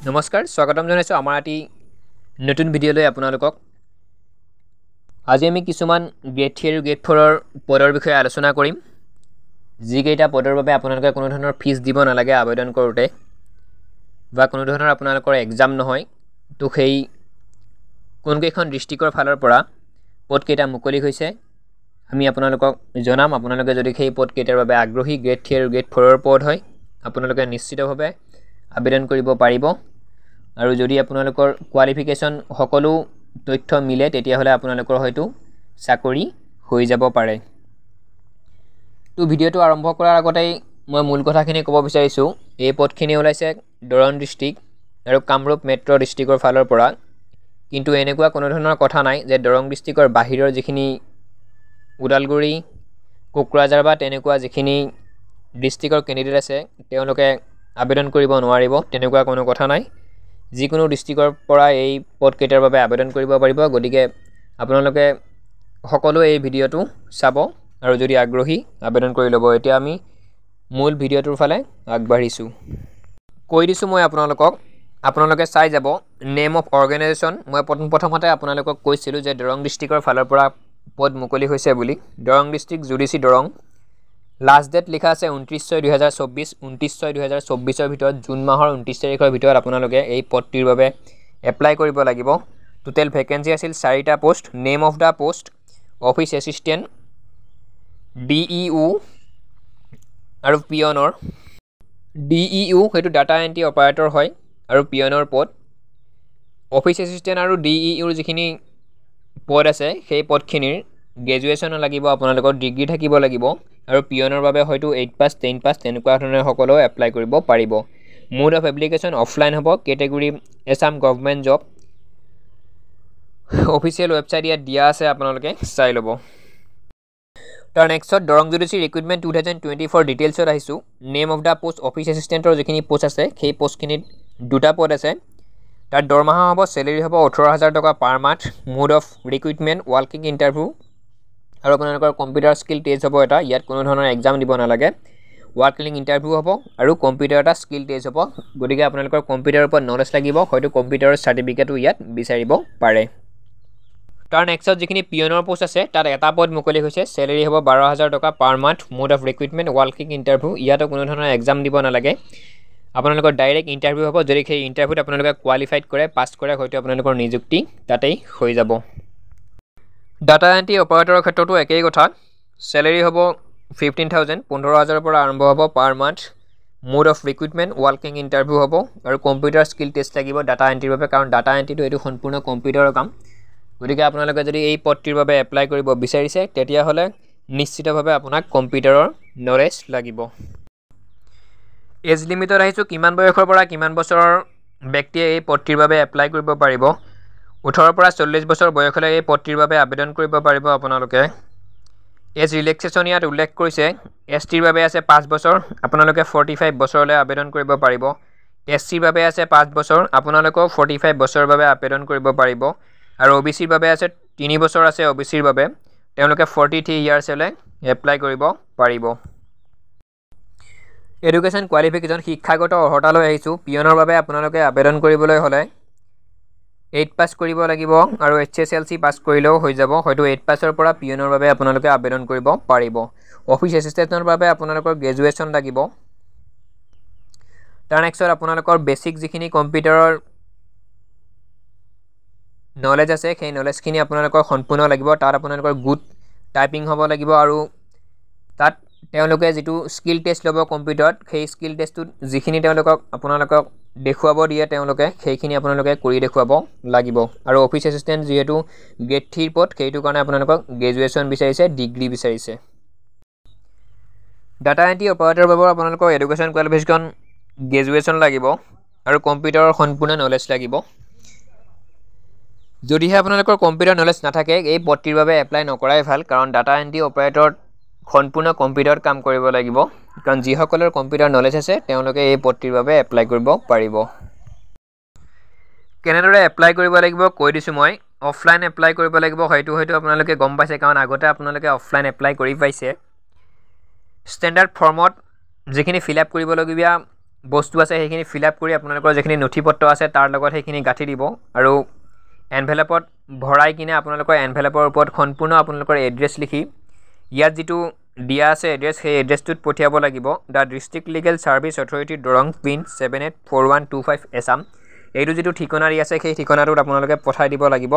নমস্কাৰ স্বাগতম জনাইছো আমাৰ এটি নতুন ভিডিঅলৈ আপোনালোকক আজি আমি কিছুমান গ্ৰেড 3 আৰু গ্ৰেড 4 পদৰ বিষয়ে আলোচনা কৰিম যি কেইটা পদৰ বাবে আপোনালোকে কোনো ধৰণৰ ফিজ দিব নালাগে আবেদন কৰোতে বা কোনো ধৰণৰ আপোনালোকৰ এক্সাম নহয় তো সেই কোন কেইখন ডিস্ট্ৰিক্টৰ ফালৰ পৰা পদ কেইটা মুকলি হৈছে আমি আপোনালোকক জনাম আপোনালোকে যদি সেই পদ কেইটাৰ বাবে আগ্ৰহী গ্ৰেড 3 আৰু গ্ৰেড 4 পদ হয় আপোনালোকে নিশ্চিতভাৱে আবেদন কৰিব পাৰিব আৰু যদি আপোনালোকৰ কোৱালিফিকেশন সকলো তথ্য মিলে তেতিয়া হলে আপোনালোকৰ হয়তো চাকৰি হৈ যাব পাৰে তো ভিডিওটো আৰম্ভ কৰাৰ আগতে মই মূল কথাখিনি ক'ব বিচাৰিছো এই পদখিনি ওলাইছে দৰং ডিস্ট্ৰিক্ট আৰু কামৰূপ মেট্ৰ ডিস্ট্ৰিক্টৰ ফালৰ পৰা কিন্তু এনেকুৱা কোনো ধৰণৰ কথা নাই যে দৰং ডিস্ট্ৰিক্টৰ বাহিৰৰ যিখিনি উদালগুৰি কোকৰাঝাৰ বা তেনেকুৱা যিখিনি ডিস্ট্ৰিক্টৰ ক্যান্ডিডেট আছে তেওঁলোকে আবেদন কৰিব নোৱাৰিব তেনেকুৱা কোনো কথা নাই যিকোনো ডিস্ট্ৰিক্টৰ পৰা এই পদ কেইটাৰ বাবে আবেদন কৰিব পাৰিব গতিকে আপোনালোকে সকলো এই ভিডিওটো চাব আৰু যদি আগ্ৰহী আবেদন কৰি ল'ব এতিয়া আমি মূল ভিডিওটোৰ ফালে আগবাঢ়িছো কৈ দিছো মই আপোনালোকে চাই যাব নেম অফ অৰ্গেনাইজেশ্যন মই প্ৰথমতে আপোনালোকক কৈছিলো যে দৰং ডিস্ট্ৰিক্টৰ ফালৰ পৰা পদ মুকলি হৈছে বুলি দৰং ডিস্ট্ৰিক্ট জুডিচি দৰং লাষ্ট ডেট লিখা আছে 29/6/2024 29/6/2024 ভিতৰত জুন মাহৰ 29 তাৰিখৰ ভিতৰত আপোনালোকে এই পদটিৰ বাবে এপ্লাই কৰিব লাগিব টোটেল ভ্যাকেন্সি আছিল 4টা post name of the post office assistant DU আৰু পিয়নৰ ডিইউ হেতু ডাটা এন্ট্ৰি অপাৰেটৰ হয় আৰু পিয়নৰ পদ অফিস এসিস্টেন্ট আৰু ডিইউৰ যিখিনি পদ আছে সেই পদখিনিৰ গ্ৰেজুৱেচন লাগিব আপোনালোকৰ ডিগ্ৰী থাকিব লাগিব আৰু পিয়নৰ বাবে হয়তো 8 পাস 10 পাস তেনেকুৱা ধৰণৰ সকলো এপ্লাই কৰিব পাৰিব মোড অফ এপ্লিকেশন অফলাইন হ'ব category Assam government job official website ইয়াত দিয়া আছে আপোনালোকে চাই ল'ব তাৰ নেক্সট দৰং জুডিচি ৰিক্ৰুটমেন্ট 2024 ডিটেইলছত আহিছো name of the post office এসিস্টেন্টৰ যিখিনি পোষ্ট আছে সেই পোষ্টখিনিত দুটা পদ আছে তাৰ দৰমহা হ'ব স্যালাৰি হ'ব 18000 টকা per month mode of recruitment working interview আৰু আপোনালোকৰ কম্পিউটাৰ স্কিল টেষ্ট হ'ব এটা ইয়াত কোনো ধৰণৰ এক্সাম দিব নালাগে ওয়াৰ্কিং ইন্টাৰভিউ হ'ব আৰু কম্পিউটাৰ এটা স্কিল টেষ্ট হ'ব গতিকে আপোনালোকৰ কম্পিউটাৰৰ ওপৰত নলেজ লাগিব হয়তো কম্পিউটাৰৰ সাৰ্টিফিকেটও ইয়াত বিচাৰিব পাৰে তাৰ নেক্সট যিখিনি পিয়নৰ পোষ্ট আছে তাত এটা পদ মুকলি হৈছে স্যালাৰি হ'ব 12000 টকা per month mode of recruitment working interview ইয়াত কোনো ধৰণৰ এক্সাম দিব নালাগে আপোনালোকৰ ডাইৰেক্ট ইন্টাৰভিউ হ'ব যদি সেই ইন্টাৰভিউত আপোনালোকে কোৱালিফাইড কৰে পাস কৰে হয়তো আপোনালোকৰ নিযুক্তি তাতেই হৈ যাব ডাটা এন্ট্ৰি অপাৰেটৰৰ ক্ষেত্ৰতো একেই কথা স্যালাৰি হ'ব 15000 15000 পৰা আৰম্ভ হ'ব per month mode of recruitment working interview হ'ব আৰু কম্পিউটাৰ স্কিল টেষ্ট লাগিব ডাটা এন্ট্ৰিৰ বাবে কাৰণ ডাটা এন্ট্ৰিটো এটো সম্পূৰ্ণ কম্পিউটাৰৰ কাম গতিকে আপোনালোকে যদি এই পদটিৰ বাবে এপ্লাই কৰিব বিচাৰিছে তেতিয়া হলে নিশ্চিতভাৱে আপোনাক কম্পিউটাৰৰ নলেজ লাগিব এজ লিমিটত আহিছো কিমান বয়সৰ পৰা কিমান বছৰৰ ব্যক্তিয়ে এই পদটিৰ বাবে এপ্লাই কৰিব পাৰিব 18 পৰা 40 বছৰ বয়সলৈ এই পদটিৰ বাবে আবেদন কৰিব পাৰিব আপোনালোকে এজ ৰিলেক্সেশন ইয়াত উল্লেখ কৰিছে এসটিৰ বাবে আছে 5 বছৰ আপোনালোকে 45 বছৰলৈ আবেদন কৰিব পাৰিব এসচিৰ বাবে আছে 5 বছৰ আপোনালোকে 45 বছৰৰ বাবে আবেদন কৰিব পাৰিব আৰু ওবিচিৰ বাবে আছে 3 বছৰ আছে ওবিচিৰ বাবে তেওঁলোকে 43 ইয়াৰ্ছ হলে এপ্লাই কৰিব পাৰিব এডুকেশন কোৱালিফিকেশন শিক্ষাগত অৰ্হতালৈ আহিছো পিয়নৰ বাবে আপোনালোকে আবেদন কৰিবলৈ হলে 8 পাস কৰিব লাগিব আৰু HSLC পাস কৰিলেও হৈ যাব হয়তো 8 পাসৰ পৰা পিয়নৰ বাবে আপোনালোকে আবেদন কৰিব পাৰিব অফিস এসিস্টেন্টৰ বাবে আপোনালোকৰ গ্ৰেজুৱেচন লাগিব তাৰ নেক্সট আপোনালোকৰ বেসিক যিখিনি কম্পিউটাৰৰ নলেজ আছে সেই নলেজখিনি আপোনালোকৰ সম্পূৰ্ণ লাগিব তাত আপোনালোকৰ গুড টাইপিং হ'ব লাগিব আৰু তাত তেওঁলোকে যেটো স্কিল টেষ্ট ল'ব কম্পিউটাৰত সেই স্কিল টেষ্টত যিখিনি আপোনালোকক দেখুৱাব দিয়ে তেওঁলোকে সেইখিনি আপোনালোকে কৰি দেখুৱাব লাগিব আৰু অফিস এসিস্টেন্ট যেহেতু গ্ৰেড 3 পদ সেইটো কাৰণে আপোনালোকক গ্ৰেজুৱেচন বিচাৰিছে ডিগ্ৰী বিচাৰিছে ডাটা এন্ট্ৰি অপাৰেটৰৰ বাবে আপোনালোকৰ এডুকেশন কোৱালিফিকেশন গ্ৰেজুৱেচন লাগিব আৰু কম্পিউটাৰৰ সম্পূৰ্ণ নলেজ লাগিব যদিহে আপোনালোকৰ কম্পিউটাৰ নলেজ নাথাকে এই পদটিৰ বাবে এপ্লাই নকৰাই ভাল কাৰণ ডাটা এন্ট্ৰি অপাৰেটৰ সম্পূৰ্ণ কম্পিউটাৰত কাম কৰিব লাগিব কাৰণ যিসকলৰ কম্পিউটাৰ নলেজ আছে তেওঁলোকে এই পদটিৰ বাবে এপ্লাই কৰিব পাৰিব কেনেদৰে এপ্লাই কৰিব লাগিব কৈ দিছো মই অফলাইন এপ্লাই কৰিব লাগিব হয়তো আপোনালোকে গম পাইছে কাৰণ আগতে আপোনালোকে অফলাইন এপ্লাই কৰি পাইছে স্ট্যান্ডাৰ্ড ফৰ্মত যিখিনি ফিল আপ কৰিবলগীয়া বস্তু আছে সেইখিনি ফিল আপ কৰি আপোনালোকৰ যিখিনি নথিপত্ৰ আছে তাৰ লগত সেইখিনি গাঁঠি দিব আৰু এনভেলপত ভৰাই কিনে আপোনালোকৰ এনভেলপৰ ওপৰত সম্পূৰ্ণ আপোনালোকৰ এড্ৰেছ লিখি ইয়াত যিটো দিয়া আছে এড্ৰেছ সেই এড্ৰেছটোত পঠিয়াব লাগিব the district legal service authority Darrang pin 784125 Assam এইটো যিটো ঠিকনা দি আছে সেই ঠিকনাটোত আপোনালোকে পঠাই দিব লাগিব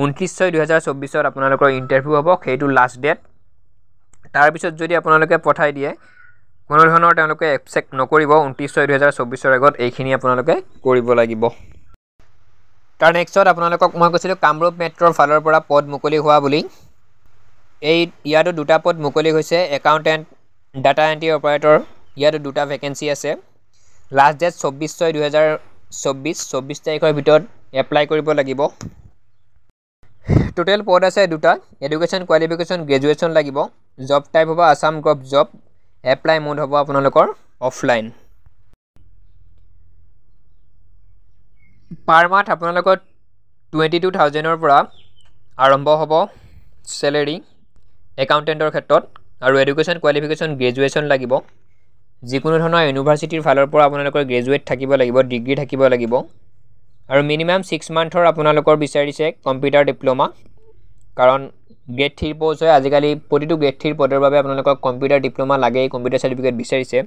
29/6/2024 আপোনালোকৰ ইণ্টাৰভিউ হ'ব সেইটো লাষ্ট ডেট তাৰপিছত যদি আপোনালোকে পঠাই দিয়ে কোনো ধৰণৰ তেওঁলোকে একচেপ্ট নকৰিব 29/6/2024 আগত এইখিনি আপোনালোকে কৰিব লাগিব তাৰ নেক্সটত আপোনালোকক মই কৈছিলোঁ কামৰূপ মেট্ৰৰ ফালৰ পৰা পদ মুকলি হোৱা বুলি ইয়াতো দুটা পদ মুকলি হৈছে একাউণ্টেণ্ট ডাটা এণ্ট্ৰি অপাৰেটৰ ইয়াতো দুটা ভেকেঞ্চি আছে লাষ্ট ডেট 24/6/2024 তাৰিখৰ ভিতৰত এপ্লাই কৰিব লাগিব টোটেল পদ আছে দুটা এডুকেশ্যন কোৱালিফিকেশ্যন গ্ৰেজুৱেশ্যন লাগিব জব টাইপ হ'ব Assam gov job apply mode হ'ব আপোনালোকৰ অফলাইন পাৰ মান্থ আপোনালোকৰ 22,000ৰ পৰা আৰম্ভ হ'ব চেলেৰি একাউণ্টেণ্টৰ ক্ষেত্ৰত আৰু এডুকেশ্যন কোৱালিফিকেশ্যন গ্ৰেজুৱেশ্যন লাগিব যিকোনো ধৰণৰ ইউনিভাৰ্চিটিৰ ফালৰ পৰা আপোনালোকৰ গ্ৰেজুৱেট থাকিব লাগিব ডিগ্ৰী থাকিব লাগিব আৰু মিনিমাম 6 মান্থৰ আপোনালোকৰ বিচাৰিছে কম্পিউটাৰ ডিপ্ল'মা কাৰণ গ্ৰেড 3 পষ্ট হয় আজিকালি প্ৰতিটো গ্ৰেড 3 পদৰ বাবে আপোনালোকক কম্পিউটাৰ ডিপ্ল'মা লাগেই কম্পিউটাৰ চাৰ্টিফিকেট বিচাৰিছে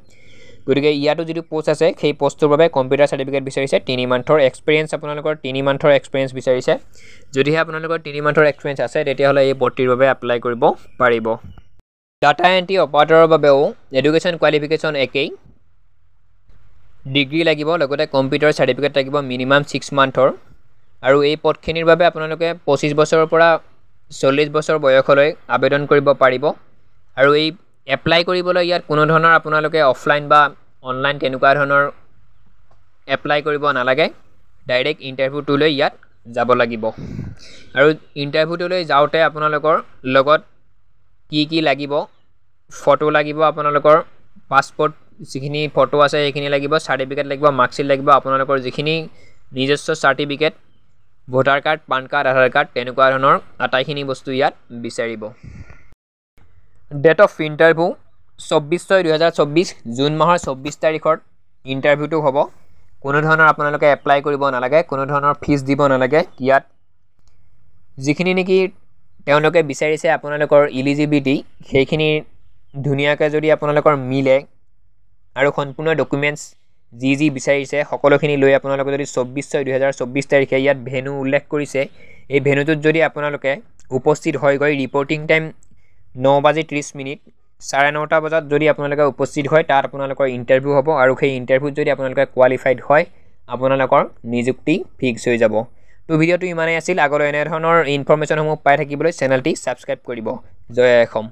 গতিকে ইয়াতো যিটো পষ্ট আছে সেই পষ্টটোৰ বাবে কম্পিউটাৰ চাৰ্টিফিকেট বিচাৰিছে 3 মান্থৰ এক্সপিৰিয়েঞ্চ আপোনালোকৰ 3 মান্থৰ এক্সপিৰিয়েঞ্চ বিচাৰিছে যদিহে আপোনালোকৰ 3 মান্থৰ এক্সপিৰিয়েঞ্চ আছে তেতিয়াহ'লে এই পদটিৰ বাবে এপ্লাই কৰিব পাৰিব ডাটা এণ্ট্ৰি অপাৰেটৰৰ বাবেও এডুকেশ্যন কোৱালিফিকেশ্যন একেই ডিগ্ৰী লাগিব লগতে কম্পিউটাৰ চাৰ্টিফিকেট লাগিব মিনিমাম 6 মান্থৰ আৰু এই পদখিনিৰ বাবে আপোনালোকে 25 বছৰৰ পৰা 40 বছৰ বয়সলৈ আবেদন কৰিব পাৰিব আৰু এই এপ্লাই কৰিবলৈ ইয়াত কোনো ধৰণৰ আপোনালোকে অফলাইন বা অনলাইন তেনেকুৱা ধৰণৰ এপ্লাই কৰিব নালাগে ডাইৰেক্ট ইণ্টাৰভিউটোলৈ ইয়াত যাব লাগিব আৰু ইণ্টাৰভিউটোলৈ যাওঁতে আপোনালোকৰ লগত কি লাগিব ফটো লাগিব আপোনালোকৰ পাছপৰ্ট যিখিনি ফটো আছে সেইখিনি লাগিব চাৰ্টিফিকেট লাগিব মাৰ্কশ্বিট লাগিব আপোনালোকৰ যিখিনি নিজস্ব certificate voter card PAN card Aadhaar card তেনেকুৱা ধৰণৰ আটাইখিনি বস্তু ইয়াত বিচাৰিব ডেট অফ ইণ্টাৰভিউ 24/6/2024 জুন মাহৰ 24 তাৰিখত ইণ্টাৰভিউটো হ'ব কোনো ধৰণৰ আপোনালোকে এপ্লাই কৰিব নালাগে কোনো ধৰণৰ ফিজ দিব নালাগে ইয়াত যিখিনি নেকি তেওঁলোকে বিচাৰিছে আপোনালোকৰ ইলিজিবিলিটি সেইখিনি ধুনীয়াকৈ যদি আপোনালোকৰ মিলে আৰু সম্পূৰ্ণ ডকুমেণ্টছ যি বিচাৰিছে সকলোখিনি লৈ আপোনালোকে যদি 24/6/2024 তাৰিখে ইয়াত ভেনু উল্লেখ কৰিছে এই ভেনুটোত যদি আপোনালোকে উপস্থিত হৈ গৈ ৰিপৰ্টিং টাইম 9:30 9:30 বজাত যদি আপোনালোকে উপস্থিত হয় তাত আপোনালোকৰ ইণ্টাৰভিউ হ'ব আৰু সেই ইণ্টাৰভিউত যদি আপোনালোকে কোৱালিফাইড হয় আপোনালোকৰ নিযুক্তি ফিক্স হৈ যাব তো ভিডিঅ'টো ইমানেই আছিল আগলৈ এনে ধৰণৰ ইনফৰমেশ্যনসমূহ পাই থাকিবলৈ চেনেলটি ছাবস্ক্ৰাইব কৰিব জয় অসম